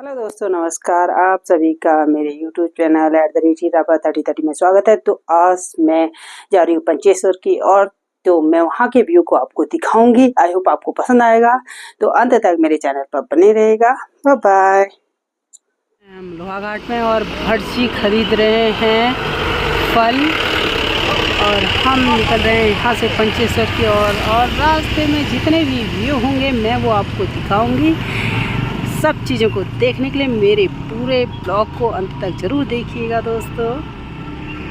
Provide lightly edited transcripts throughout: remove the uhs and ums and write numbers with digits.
Hello दोस्तों, नमस्कार। आप सभी का मेरे यूट्यूब चैनल @3030 में स्वागत है। तो आज मैं जा रही हूँ पंचेश्वर की और तो मैं वहाँ के व्यू को आपको दिखाऊंगी। आई होप आपको पसंद आएगा, तो अंत तक मेरे चैनल पर बने रहेगा। Bye bye. हम लोहाघाट में और भटजी खरीद रहे हैं फल और हम निकल रहे हैं यहाँ से पंचेश्वर की और रास्ते में जितने भी व्यू होंगे मैं वो आपको दिखाऊंगी। सब चीज़ों को देखने के लिए मेरे पूरे ब्लॉग को अंत तक ज़रूर देखिएगा दोस्तों।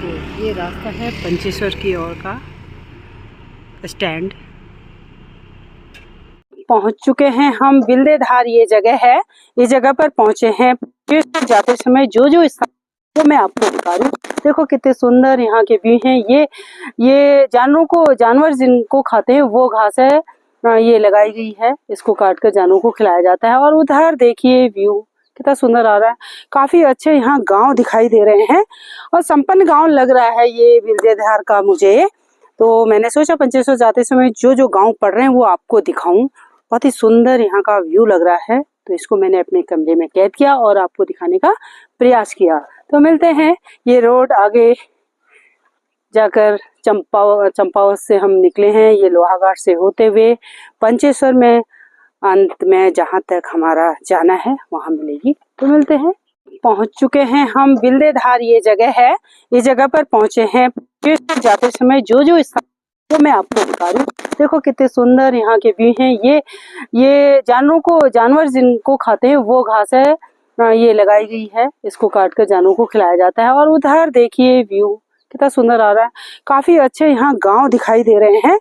तो ये रास्ता है पंचेश्वर की ओर का स्टैंड। पहुंच चुके हैं हम बिल्देधार, ये जगह है। इस जगह पर पहुंचे हैं। जाते समय जो स्थान मैं आपको दिखा रही हूँ। देखो कितने सुंदर यहाँ के व्यू हैं। ये जानवर जिनको खाते हैं वो घास है, ये लगाई गई है। इसको काट कर जानवरों को खिलाया जाता है। और उधर देखिए व्यू कितना सुंदर आ रहा है। काफी अच्छे यहाँ गांव दिखाई दे रहे हैं और संपन्न गांव लग रहा है ये बिल्देधार का मुझे। तो मैंने सोचा पंचेश्वर जाते समय जो गांव पड़ रहे हैं वो आपको दिखाऊं। बहुत ही सुंदर यहाँ का व्यू लग रहा है। तो इसको मैंने अपने कैमरे में कैद किया और आपको दिखाने का प्रयास किया। तो मिलते हैं। ये रोड आगे जाकर चंपावत से हम निकले हैं, ये लोहाघाट से होते हुए पंचेश्वर में अंत में जहाँ तक हमारा जाना है वहाँ मिलेगी। तो मिलते हैं। पहुँच चुके हैं हम बिल्देधार, ये जगह है। इस जगह पर पहुँचे हैं। जाते समय जो स्थान मैं आपको दिखा रही हूँ। देखो कितने सुंदर यहाँ के व्यू हैं। ये जानवर जिनको खाते हैं वो घास है, ये लगाई गई है। इसको काट कर जानवरों को खिलाया जाता है। और उधर देखिए व्यू कितना सुंदर आ रहा है। काफी अच्छे यहाँ गांव दिखाई दे रहे हैं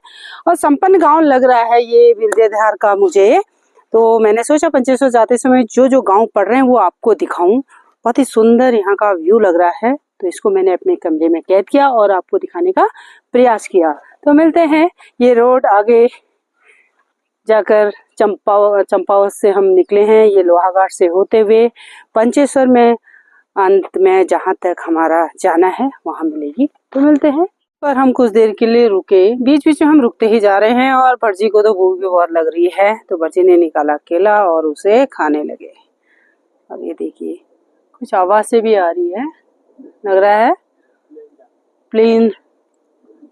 और संपन्न गांव लग रहा है ये बिल्देधार का मुझे। तो मैंने सोचा पंचेश्वर जाते समय जो गांव पड़ रहे हैं वो आपको दिखाऊं। बहुत ही सुंदर यहाँ का व्यू लग रहा है। तो इसको मैंने अपने कैमरे में कैद किया और आपको दिखाने का प्रयास किया। तो मिलते हैं। ये रोड आगे जाकर चंपावत से हम निकले हैं, ये लोहाघाट से होते हुए पंचेश्वर में अंत में जहाँ तक हमारा जाना है वहाँ मिलेगी। तो मिलते हैं। पर हम कुछ देर के लिए रुके, बीच बीच में हम रुकते ही जा रहे हैं। और भटजी को तो भूख भी बहुत लग रही है, तो भटजी ने निकाला केला और उसे खाने लगे। अब ये देखिए कुछ आवाज से भी आ रही है, लग रहा है प्लेन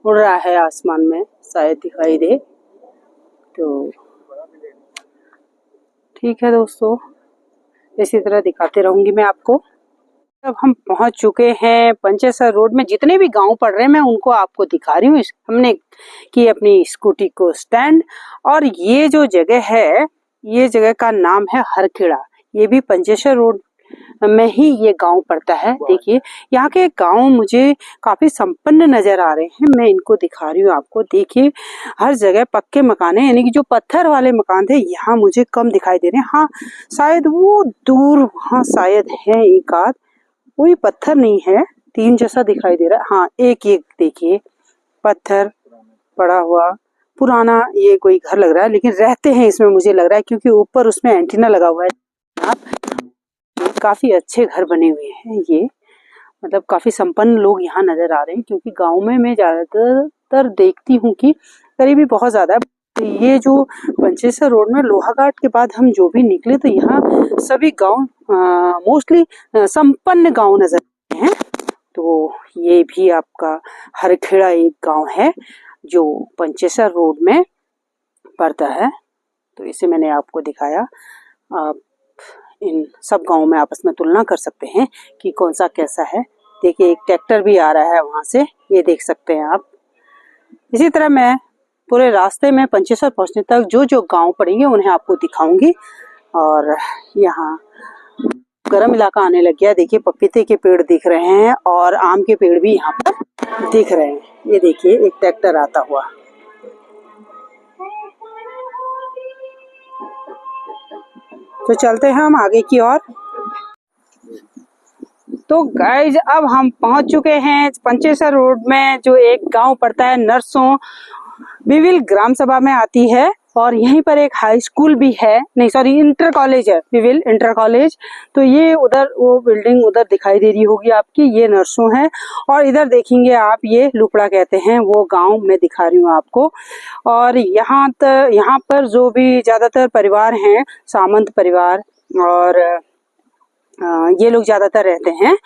उड़ रहा है आसमान में, शायद दिखाई दे। तो ठीक है दोस्तों, इसी तरह दिखाते रहूंगी मैं आपको। अब हम पहुंच चुके हैं पंचेश्वर रोड में। जितने भी गांव पड़ रहे हैं मैं उनको आपको दिखा रही हूँ। हमने की अपनी स्कूटी को स्टैंड। और ये जो जगह है, ये जगह का नाम है हरखेड़ा। ये भी पंचेश्वर रोड में ही ये गांव पड़ता है। देखिए यहाँ के गांव मुझे काफी संपन्न नजर आ रहे हैं। मैं इनको दिखा रही हूँ आपको। देखिए हर जगह पक्के मकान है, यानी कि जो पत्थर वाले मकान थे यहाँ मुझे कम दिखाई दे रहे हैं। हाँ शायद वो दूर वहाँ शायद है एक आध, कोई पत्थर नहीं है, टीन जैसा दिखाई दे रहा है। हाँ एक देखिए पत्थर पड़ा हुआ पुराना, ये कोई घर लग रहा है, लेकिन रहते हैं इसमें मुझे लग रहा है, क्योंकि ऊपर उसमें एंटीना लगा हुआ है। काफी अच्छे घर बने हुए हैं ये, मतलब काफी संपन्न लोग यहाँ नजर आ रहे हैं। क्योंकि गांव में मैं ज्यादातर देखती हूँ कि गरीबी बहुत ज्यादा है। ये जो पंचेश्वर रोड में लोहाघाट के बाद हम जो भी निकले तो यहाँ सभी गांव मोस्टली संपन्न गांव नजर आते हैं। तो ये भी आपका हरखेड़ा एक गांव है जो पंचेश्वर रोड में पड़ता है। तो इसे मैंने आपको दिखाया। आप इन सब गांवों में आपस में तुलना कर सकते हैं कि कौन सा कैसा है। देखिए एक ट्रैक्टर भी आ रहा है वहां से, ये देख सकते हैं आप। इसी तरह मैं पूरे रास्ते में पंचेश्वर पहुंचने तक जो गांव पड़ेंगे उन्हें आपको दिखाऊंगी। और यहाँ गर्म इलाका आने लग गया। देखिए पपीते के पेड़ दिख रहे हैं और आम के पेड़ भी यहाँ पर दिख रहे हैं। ये देखिए एक ट्रैक्टर आता हुआ। तो चलते हैं हम आगे की ओर। तो गाइज अब हम पहुंच चुके हैं पंचेश्वर रोड में, जो एक गांव पड़ता है नरसों, विविल ग्राम सभा में आती है। और यहीं पर एक हाई स्कूल भी है, नहीं सॉरी इंटर कॉलेज है, विविल इंटर कॉलेज। तो ये उधर वो बिल्डिंग उधर दिखाई दे रही होगी आपकी, ये नरसों है। और इधर देखेंगे आप, ये लुपड़ा कहते हैं वो गांव मैं दिखा रही हूँ आपको। और यहाँ पर जो भी ज्यादातर परिवार हैं, सामंत परिवार और ये लोग ज़्यादातर रहते हैं।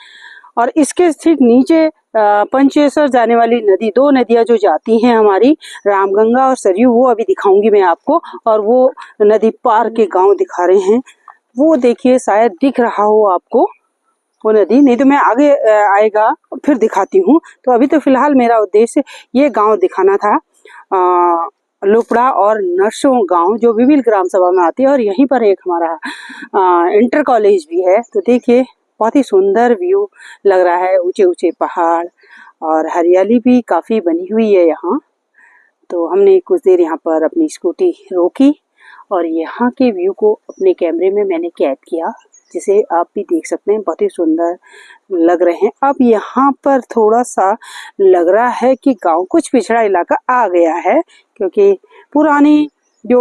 और इसके ठीक नीचे पंचेश्वर जाने वाली नदी, 2 नदियाँ जो जाती हैं हमारी, रामगंगा और सरयू, वो अभी दिखाऊंगी मैं आपको। और वो नदी पार के गांव दिखा रहे हैं, वो देखिए, शायद दिख रहा हो आपको वो नदी, नहीं तो मैं आगे आएगा फिर दिखाती हूँ। तो अभी तो फिलहाल मेरा उद्देश्य ये गांव दिखाना था, लुपड़ा और नरसों गांव, जो विभिन्न ग्राम सभा में आती है। और यहीं पर एक हमारा इंटर कॉलेज भी है। तो देखिए, बहुत ही सुंदर व्यू लग रहा है, ऊंचे ऊंचे पहाड़ और हरियाली भी काफ़ी बनी हुई है यहाँ। तो हमने कुछ देर यहाँ पर अपनी स्कूटी रोकी और यहाँ के व्यू को अपने कैमरे में मैंने कैद किया, जिसे आप भी देख सकते हैं, बहुत ही सुंदर लग रहे हैं। अब यहाँ पर थोड़ा सा लग रहा है कि गांव कुछ पिछड़ा इलाका आ गया है, क्योंकि पुरानी जो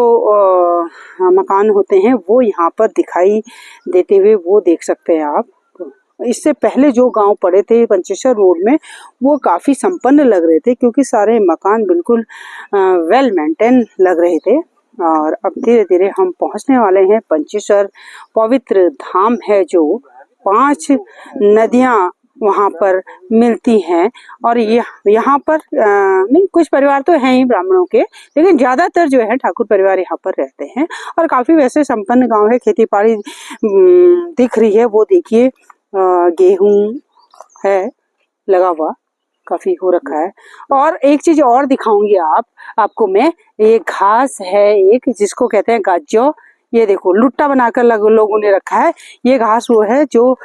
मकान होते हैं वो यहाँ पर दिखाई देते हुए वो देख सकते हैं आप। इससे पहले जो गांव पड़े थे पंचेश्वर रोड में, वो काफ़ी संपन्न लग रहे थे, क्योंकि सारे मकान बिल्कुल वेल मेंटेन लग रहे थे। और अब धीरे धीरे हम पहुंचने वाले हैं पंचेश्वर, पवित्र धाम है, जो 5 नदियां वहाँ पर मिलती हैं। और ये यहाँ पर नहीं, कुछ परिवार तो हैं ही ब्राह्मणों के, लेकिन ज़्यादातर जो है ठाकुर परिवार यहाँ पर रहते हैं। और काफ़ी वैसे संपन्न गांव है, खेती बाड़ी दिख रही है, वो देखिए, गेहूं है लगा हुआ, काफी हो रखा है। और एक चीज और दिखाऊंगी आपको मैं, ये घास है एक, जिसको कहते हैं गाजो। ये देखो, लुट्टा बनाकर लोगों ने रखा है। ये घास वो है जो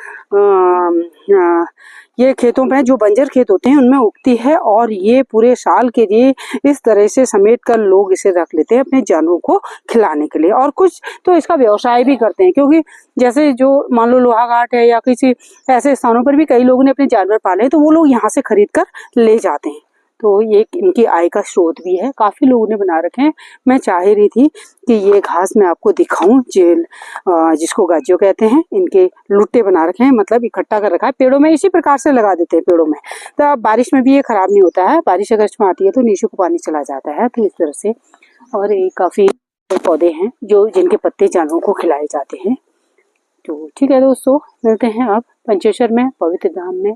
ये खेतों में, जो बंजर खेत होते हैं उनमें उगती है। और ये पूरे साल के लिए इस तरह से समेट कर लोग इसे रख लेते हैं अपने जानवरों को खिलाने के लिए। और कुछ तो इसका व्यवसाय भी करते हैं, क्योंकि जैसे जो मान लो लोहाघाट है या किसी ऐसे स्थानों पर भी कई लोगों ने अपने जानवर पाले हैं, तो वो लोग यहाँ से खरीद कर ले जाते हैं। तो ये इनकी आय का स्रोत भी है। काफ़ी लोगों ने बना रखे हैं। मैं चाह रही थी कि ये घास मैं आपको दिखाऊं, जिसको गाजियो कहते हैं। इनके लुट्टे बना रखे हैं, मतलब इकट्ठा कर रखा है पेड़ों में, इसी प्रकार से लगा देते हैं पेड़ों में। तो अब बारिश में भी ये खराब नहीं होता है। बारिश अगस्त में आती है तो नीचे को पानी चला जाता है, तो इस तरह से। और ये काफ़ी पौधे हैं जो जिनके पत्ते जानवरों को खिलाए जाते हैं। तो ठीक है दोस्तों, मिलते हैं अब पंचेश्वर में, पवित्र धाम में।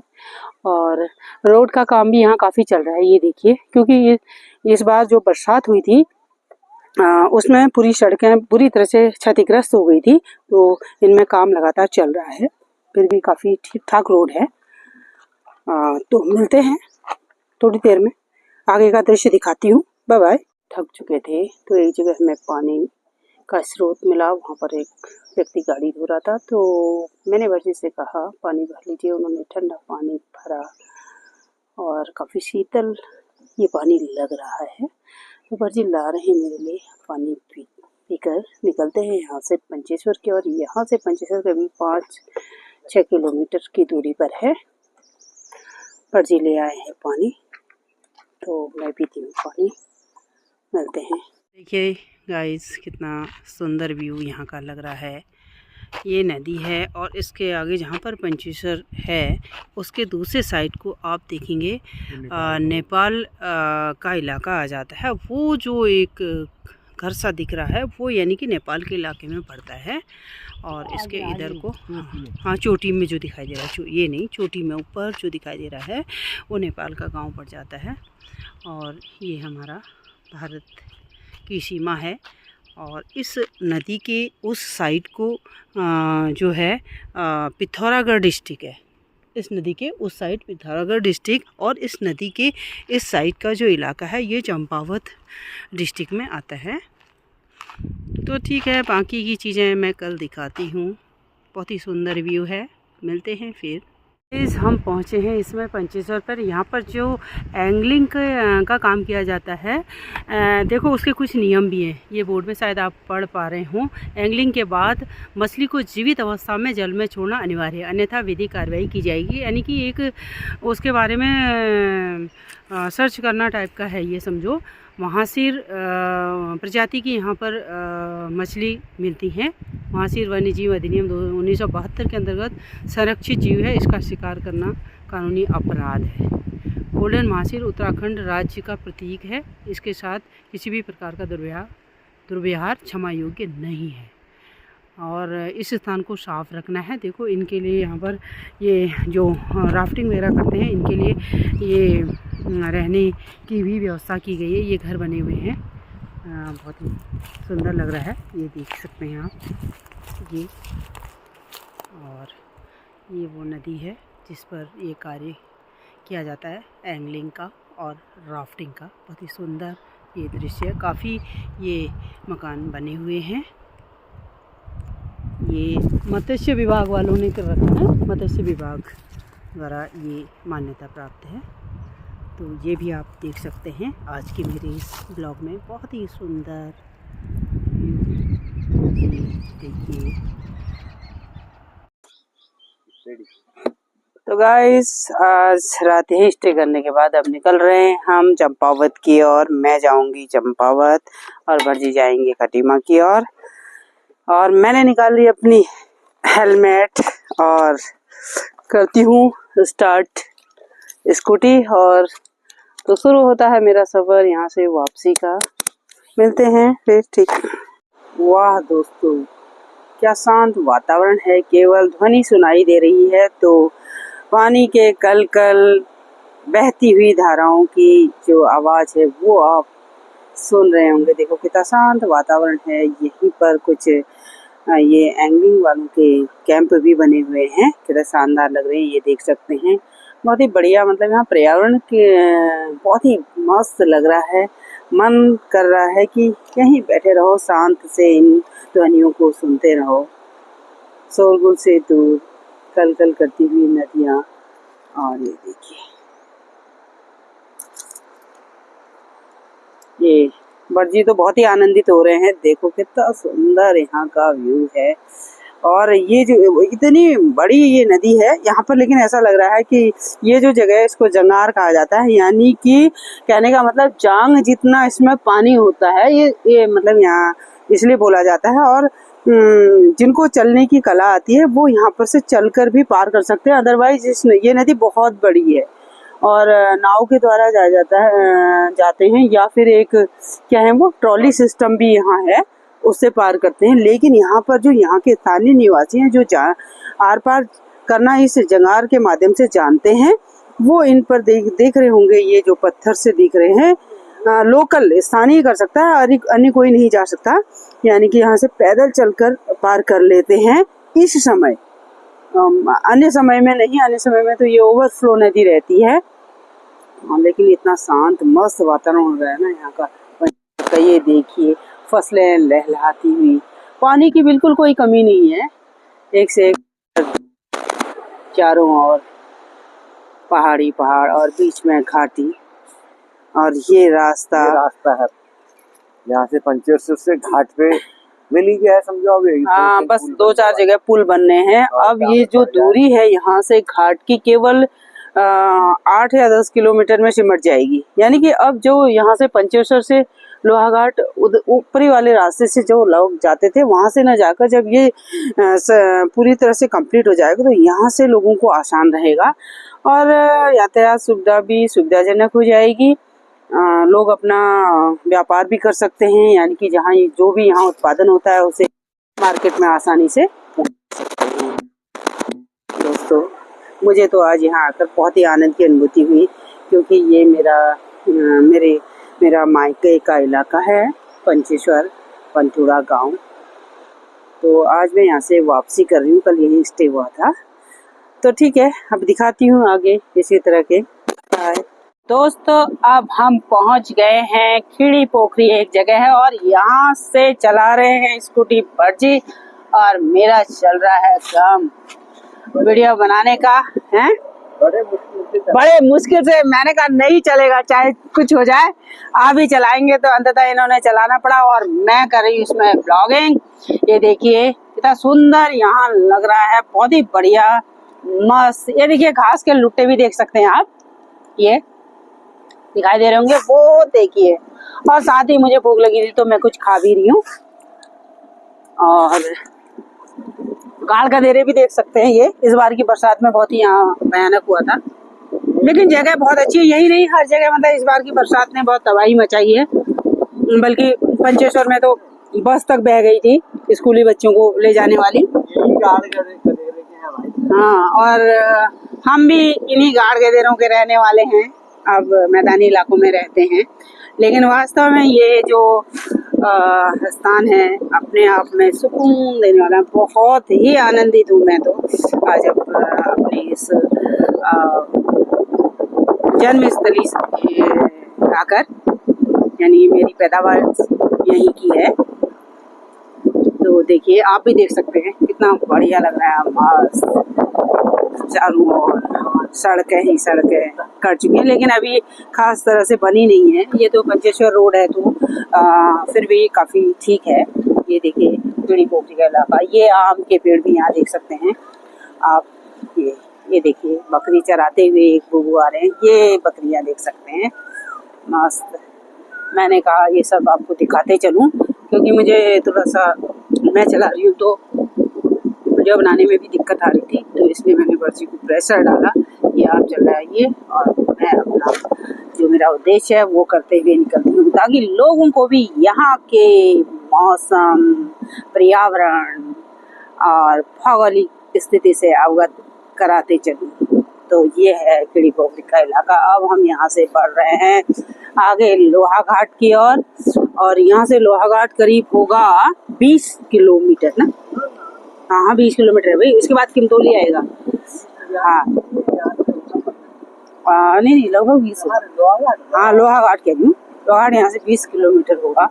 और रोड का काम भी यहाँ काफ़ी चल रहा है, ये देखिए, क्योंकि इस बार जो बरसात हुई थी उसमें पूरी सड़कें बुरी तरह से क्षतिग्रस्त हो गई थी। तो इनमें काम लगातार चल रहा है, फिर भी काफ़ी ठीक ठाक रोड है। तो मिलते हैं थोड़ी देर में, आगे का दृश्य दिखाती हूँ। Bye bye. थक चुके थे तो एक जगह हमें पानी का स्रोत मिला, वहाँ पर एक व्यक्ति गाड़ी धो रहा था, तो मैंने वर्जी से कहा पानी भर लीजिए। उन्होंने ठंडा पानी भरा और काफ़ी शीतल ये पानी लग रहा है। तो वर्जी ला रहे हैं मेरे लिए, पानी पीकर निकलते हैं यहाँ से पंचेश्वर के। और यहाँ से पंचेश्वर करीब 5-6 किलोमीटर की दूरी पर है। वर्जी ले आए हैं पानी, तो मैं पीती हूँ पानी। मिलते हैं। देखिए गाइस, कितना सुंदर व्यू यहाँ का लग रहा है। ये नदी है और इसके आगे जहाँ पर पंचेश्वर है, उसके दूसरे साइड को आप देखेंगे नेपाल का इलाका आ जाता है। वो जो एक घर सा दिख रहा है, वो यानी कि नेपाल के इलाके में पड़ता है। और इसके इधर को, हाँ, चोटी में जो दिखाई दे रहा है, ये नहीं, चोटी में ऊपर जो दिखाई दे रहा है वो नेपाल का गांव पड़ जाता है। और ये हमारा भारत की सीमा है। और इस नदी के उस साइड को जो है पिथौरागढ़ डिस्ट्रिक्ट है। इस नदी के उस साइड पिथौरागढ़ डिस्ट्रिक्ट, और इस नदी के इस साइड का जो इलाका है ये चंपावत डिस्ट्रिक्ट में आता है। तो ठीक है, बाकी की चीज़ें मैं कल दिखाती हूँ। बहुत ही सुंदर व्यू है। मिलते हैं फिर। हम पहुँचे हैं इसमें पंचेश्वर पर। यहाँ पर जो एंगलिंग का काम किया जाता है, देखो उसके कुछ नियम भी हैं। ये बोर्ड में शायद आप पढ़ पा रहे हों। एंगलिंग के बाद मछली को जीवित अवस्था में जल में छोड़ना अनिवार्य है, अन्यथा विधिक कार्रवाई की जाएगी। यानी कि एक उसके बारे में सर्च करना टाइप का है, ये समझो। महासीर प्रजाति की यहाँ पर मछली मिलती हैं। महासीर वन्य जीव अधिनियम 1972 के अंतर्गत संरक्षित जीव है। इसका शिकार करना कानूनी अपराध है। गोल्डन महासीर उत्तराखंड राज्य का प्रतीक है। इसके साथ किसी भी प्रकार का दुर्व्यवहार क्षमा योग्य नहीं है। और इस स्थान को साफ़ रखना है। देखो इनके लिए यहाँ पर ये जो राफ्टिंग वगैरह करते हैं इनके लिए ये रहने की भी व्यवस्था की गई है। ये घर बने हुए हैं, बहुत ही सुंदर लग रहा है, ये देख सकते हैं आप ये। और ये वो नदी है जिस पर ये कार्य किया जाता है एंगलिंग का और राफ्टिंग का। बहुत ही सुंदर ये दृश्य है। काफ़ी ये मकान बने हुए हैं। ये मत्स्य विभाग वालों ने कर रखा है, मत्स्य विभाग द्वारा ये मान्यता प्राप्त है। तो ये भी आप देख सकते हैं आज के मेरे इस ब्लॉग में। बहुत ही सुंदर देखिए। तो गाइस आज रात यहीं स्टे करने के बाद अब निकल रहे हैं हम चंपावत की ओर। मैं जाऊंगी चंपावत और भरजी जाएंगे खटीमा की ओर। और मैंने निकाल ली अपनी हेलमेट और करती हूँ स्टार्ट स्कूटी। और तो शुरू होता है मेरा सफ़र यहाँ से वापसी का। मिलते हैं फिर, ठीक। वाह दोस्तों, क्या शांत वातावरण है, केवल ध्वनि सुनाई दे रही है। तो पानी के कल कल बहती हुई धाराओं की जो आवाज़ है वो आप सुन रहे होंगे। देखो कितना शांत वातावरण है। यहीं पर कुछ ये एंगलिंग वालों के कैंप भी बने हुए हैं, कितना शानदार लग रहे हैं, ये देख सकते हैं। बहुत ही बढ़िया, मतलब यहाँ पर्यावरण के बहुत ही मस्त लग रहा है। मन कर रहा है कि यहीं बैठे रहो, शांत से इन ध्वनियों को सुनते रहो। शोरगुल से दूर कल कल करती हुई नदियाँ। और ये देखिए, ये भरजी तो बहुत ही आनंदित हो रहे हैं। देखो कितना सुंदर यहाँ का व्यू है। और ये जो इतनी बड़ी ये नदी है यहाँ पर, लेकिन ऐसा लग रहा है कि ये जो जगह है इसको जंगार कहा जाता है। यानी कि कहने का मतलब जांग जितना इसमें पानी होता है, ये मतलब यहाँ इसलिए बोला जाता है। और जिनको चलने की कला आती है वो यहाँ पर से चलकर भी पार कर सकते हैं। अदरवाइज ये नदी बहुत बड़ी है और नाव के द्वारा जाते हैं, या फिर एक क्या है वो ट्रॉली सिस्टम भी यहाँ है, उससे पार करते हैं। लेकिन यहाँ पर जो यहाँ के स्थानीय निवासी हैं, जो आर पार करना इस जंगार के माध्यम से जानते हैं, वो इन पर देख रहे होंगे। ये जो पत्थर से दिख रहे हैं, लोकल स्थानीय कर सकता है, अन्य कोई नहीं जा सकता। यानी कि यहाँ से पैदल चलकर पार कर लेते हैं इस समय। अन्य समय में नहीं, अन्य समय में तो ये ओवरफ्लो नदी रहती है। लेकिन इतना शांत मस्त वातावरण हो रहा है ना यहाँ का। ये देखिए फसलें लहलहाती हुई, पानी की बिल्कुल कोई कमी नहीं है। एक से एक चारों ओर पहाड़ी पहाड़ और बीच में घाटी। और ये रास्ता है यहाँ से पंचेश्वर से घाट पे मिली गया है, समझो। अभी हाँ, बस 2-4 जगह पुल बनने हैं। अब ये जो दूरी है यहाँ से घाट की केवल 8 या 10 किलोमीटर में सिमट जाएगी। यानी कि अब जो यहाँ से पंचेश्वर से लोहाघाट ऊपरी वाले रास्ते से जो लोग जाते थे, वहां से न जाकर जब ये पूरी तरह से कंप्लीट हो जाएगा तो यहाँ से लोगों को आसान रहेगा और यातायात सुविधा भी सुविधाजनक हो जाएगी। लोग अपना व्यापार भी कर सकते हैं। यानी कि जहाँ जो भी यहाँ उत्पादन होता है उसे मार्केट में आसानी से सकते हैं। दोस्तों, मुझे तो आज यहाँ आकर बहुत ही आनंद की अनुभूति हुई, क्योंकि ये मेरा मायके का इलाका है, पंचेश्वर पंथुड़ा गांव। तो आज मैं यहाँ से वापसी कर रही हूँ, कल यहीं स्टे हुआ था। तो ठीक है, अब दिखाती हूँ आगे इसी तरह के। दोस्तों, अब हम पहुँच गए हैं खीड़ी पोखरी, एक जगह है, और यहाँ से चला रहे हैं स्कूटी भरजी और मेरा चल रहा है काम वीडियो बनाने का है। बड़े मुश्किल से मैंने कहा नहीं चलेगा, चाहे कुछ हो जाए, आप ही चलाएंगे। तो अंततः इन्होंने चलाना पड़ा और मैं कर रही हूँ इसमें ब्लॉगिंग। ये देखिए कितना सुंदर यहाँ लग रहा है, बहुत ही बढ़िया मस्त। ये देखिए घास के लुट्टे भी देख सकते हैं आप, ये दिखाई दे रहे होंगे, वो देखिए। और साथ ही मुझे भूख लगी थी तो मैं कुछ खा भी रही हूँ। और गाड़ गधेरे भी देख सकते हैं। ये इस बार की बरसात में बहुत ही यहाँ भयानक हुआ था, लेकिन जगह बहुत अच्छी है। यही नहीं, हर जगह मतलब इस बार की बरसात ने बहुत तबाही मचाई है। बल्कि पंचेश्वर में तो बस तक बह गई थी। स्कूली बच्चों को ले जाने वाली। हाँ, और हम भी इन्हीं गाड़ गदेरों के रहने वाले हैं, अब मैदानी इलाकों में रहते हैं। लेकिन वास्तव में ये जो स्थान है अपने आप में सुकून देने वाला, बहुत ही आनंदित हूँ मैं तो आज अपनी इस जन्मस्थली से आकर, यानी मेरी पैदावार यहीं की है। तो देखिए, आप भी देख सकते हैं कितना बढ़िया लग रहा है, मस्त चारों ओर सड़कें ही सड़कें कर चुकी हैं, लेकिन अभी खास तरह से बनी नहीं है। ये तो पंचेश्वर रोड है, तो फिर भी काफ़ी ठीक है। ये देखिए पीड़ी पोखरी का इलाका, ये आम के पेड़ भी यहाँ देख सकते हैं आप। ये देखिए बकरी चराते हुए एक बुबू आ रहे हैं, ये बकरियाँ देख सकते हैं, मस्त। मैंने कहा ये सब आपको दिखाते चलूँ, क्योंकि मुझे थोड़ा सा, मैं चला रही हूँ तो वीडियो बनाने में भी दिक्कत आ रही थी, तो इसलिए मैंने बच्ची को प्रेशर डाला कि आप चल आइए और मैं अपना जो मेरा उद्देश्य है वो करते हुए निकलती हूँ, ताकि लोगों को भी यहाँ के मौसम, पर्यावरण और भौगोलिक स्थिति से अवगत कराते चलूँ। तो ये है खिड़ी पोखरी का इलाका। अब हम यहाँ से बढ़ रहे हैं आगे लोहा घाट की ओर, और यहाँ से लोहा घाट करीब होगा 20 किलोमीटर ना। हाँ 20 किलोमीटर है भाई। इसके बाद किमतौली आएगा। हाँ नहीं लगभग 20। हाँ लोहा घाट कह रही हूँ, लोहा घाट यहाँ से 20 किलोमीटर होगा,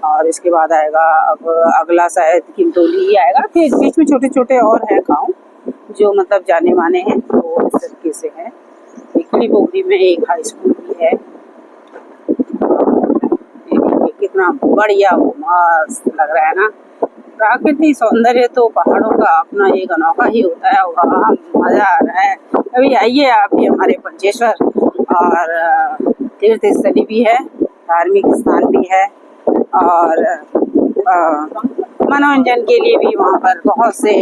और इसके बाद आएगा अब अगला शायद किमतौली ही आएगा। फिर बीच में छोटे छोटे और हैं गाँव जो मतलब जाने माने हैं, वो इस तरीके से है। खिड़ी पोखरी में एक हाई स्कूल भी है। कितना बढ़िया मस्त लग रहा है ना। प्राकृतिक सौंदर्य तो पहाड़ों का अपना एक अनोखा ही होता है। वहाँ मजा आ रहा है। अभी आइए आप भी हमारे पंचेश्वर, और तीर्थ स्थली भी है, धार्मिक स्थान भी है, और मनोरंजन के लिए भी वहाँ पर बहुत से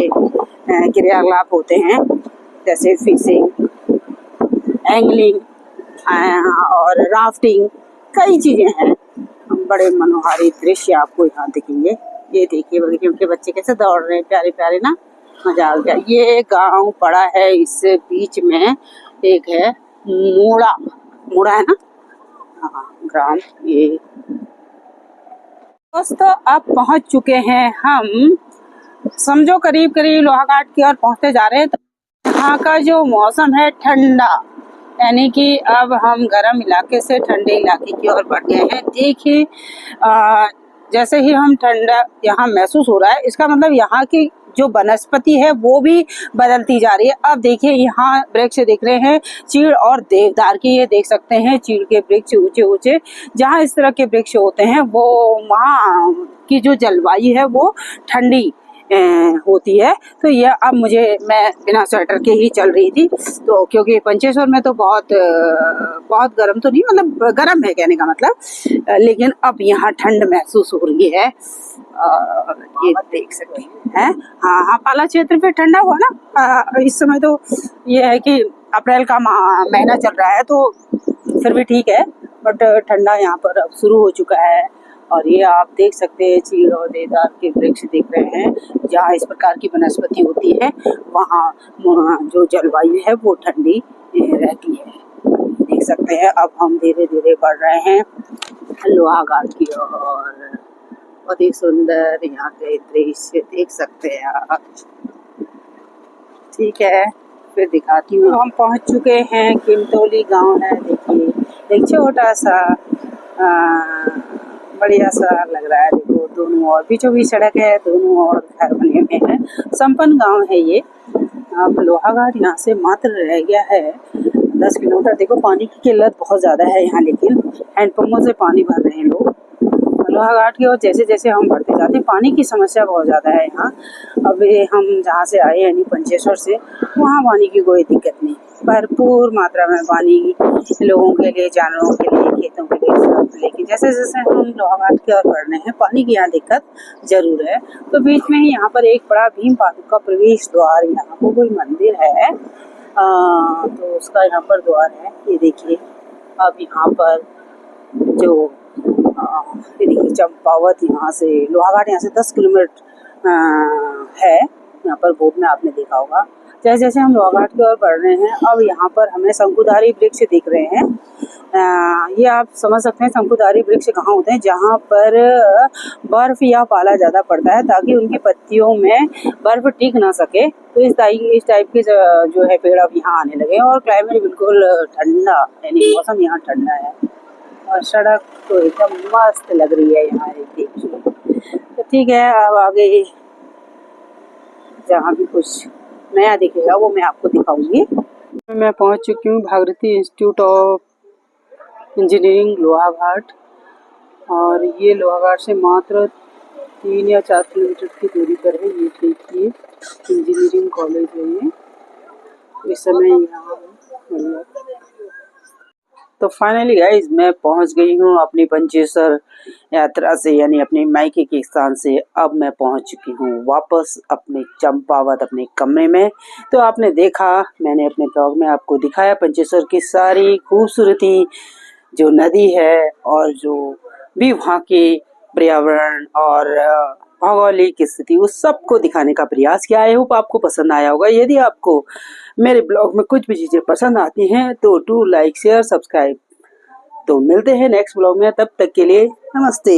क्रियाकलाप होते हैं, जैसे फिशिंग, एंगलिंग और राफ्टिंग, कई चीज़ें हैं। बड़े मनोहारी दृश्य आपको यहाँ दिखेंगे। ये देखिए बकरियों के बच्चे कैसे दौड़ रहे हैं, प्यारे प्यारे ना, मजा आ गया। ये गांव पड़ा है, इससे बीच में एक है मोड़ा, मोड़ा है ना, हाँ ग्राम। ये दोस्तों अब पहुंच चुके हैं हम, समझो करीब करीब लोहा घाट की ओर पहुंचते जा रहे हैं। तो यहाँ का जो मौसम है ठंडा, यानी कि अब हम गर्म इलाके से ठंडे इलाके की ओर बढ़ गए हैं। देखिए जैसे ही हम ठंडा यहाँ महसूस हो रहा है, इसका मतलब यहाँ की जो वनस्पति है वो भी बदलती जा रही है। अब देखिए यहाँ वृक्ष दिख रहे हैं, चीड़ और देवदार के, ये देख सकते हैं चीड़ के वृक्ष ऊंचे ऊंचे। जहाँ इस तरह के वृक्ष होते हैं वो वहाँ की जो जलवायु है वो ठंडी होती है। तो ये अब मैं बिना स्वेटर के ही चल रही थी, तो क्योंकि पंचेश्वर में तो बहुत गर्म तो नहीं, मतलब गर्म है कहने का मतलब, लेकिन अब यहाँ ठंड महसूस हो रही है। ये देख सकते हैं, हाँ पाला क्षेत्र पे ठंडा हुआ ना। इस समय तो ये है कि अप्रैल का महीना चल रहा है, तो फिर भी ठीक है, बट ठंडा यहाँ पर अब शुरू हो चुका है। और ये आप देख सकते हैं चीड़ और देवदार के वृक्ष दिख रहे हैं। जहाँ इस प्रकार की वनस्पति होती है वहाँ जो जलवायु है वो ठंडी रहती है। देख सकते हैं अब हम धीरे धीरे बढ़ रहे हैं लोहा घाट की ओर। बहुत ही सुंदर यहाँ के दृश्य देख सकते हैं आप। ठीक है, फिर दिखाती हूँ। हम पहुँच चुके हैं, किमतौली गांव है। देखिए एक छोटा सा बढ़िया सा लग रहा है। देखो दोनों ओर बीचों बीच सड़क है, दोनों ओर घर बने हुए हैं। संपन्न गांव है ये। अब लोहा घाट यहाँ से मात्र रह गया है 10 किलोमीटर। देखो पानी की किल्लत बहुत ज़्यादा है यहाँ, लेकिन हैंडपम्पों से पानी भर रहे हैं लोग लोहा घाट की। और जैसे जैसे हम बढ़ते जाते हैं पानी की समस्या बहुत ज़्यादा है यहाँ। अब हम जहाँ से आए यानी पंचेश्वर से, वहाँ पानी की कोई दिक्कत नहीं, भरपूर मात्रा में पानी लोगों के लिए, जानवरों के लिए, खेतों के लिए सब। लेकिन जैसे जैसे हम लोहा घाट की ओर बढ़ रहे हैं पानी की यहाँ दिक्कत जरूर है। तो बीच में ही यहाँ पर एक बड़ा भीम पादुका प्रवेश द्वार, यहाँ पर कोई मंदिर है, तो उसका यहाँ पर द्वार है। ये देखिए अब यहाँ पर जो देखिए चंपावत, यहाँ से लोहा घाट यहाँ से 10 किलोमीटर है। यहाँ पर बोर्ड में आपने देखा होगा। जैसे जैसे हम लोहाघाट की ओर बढ़ रहे हैं, अब यहाँ पर हमें शंकुधारी वृक्ष दिख रहे हैं। ये आप समझ सकते हैं शंकुधारी वृक्ष कहाँ होते हैं, जहाँ पर बर्फ या पाला ज़्यादा पड़ता है, ताकि उनकी पत्तियों में बर्फ टिक ना सके। तो इस टाइप के जो है पेड़ अब यहाँ आने लगे हैं। और क्लाइमेट बिल्कुल ठंडा, यानी मौसम यहाँ ठंडा है और सड़क तो एकदम मस्त लग रही है यहाँ, देखिए। तो ठीक है, अब आगे जहाँ भी कुछ नया दिखेगा वो मैं आपको दिखाऊंगी। मैं पहुँच चुकी हूँ Bhagirathi institute of engineering Lohaghat, और ये लोहाघाट से मात्र 3 या 4 किलोमीटर की दूरी पर है। ये देखिए इंजीनियरिंग कॉलेज है ये। इस समय यहाँ तो फाइनली गाइज मैं पहुंच गई हूँ अपनी पंचेश्वर यात्रा से, यानी अपने मायके के स्थान से। अब मैं पहुंच चुकी हूँ वापस अपने चंपावत अपने कमरे में। तो आपने देखा, मैंने अपने ब्लॉग में आपको दिखाया पंचेश्वर की सारी खूबसूरती, जो नदी है और जो भी वहाँ के पर्यावरण और भौगोलिक स्थिति, उस सबको दिखाने का प्रयास किया। आई होप आपको पसंद आया होगा। यदि आपको मेरे ब्लॉग में कुछ भी चीज़ें पसंद आती हैं तो डू लाइक शेयर सब्सक्राइब। तो मिलते हैं नेक्स्ट ब्लॉग में, तब तक के लिए नमस्ते।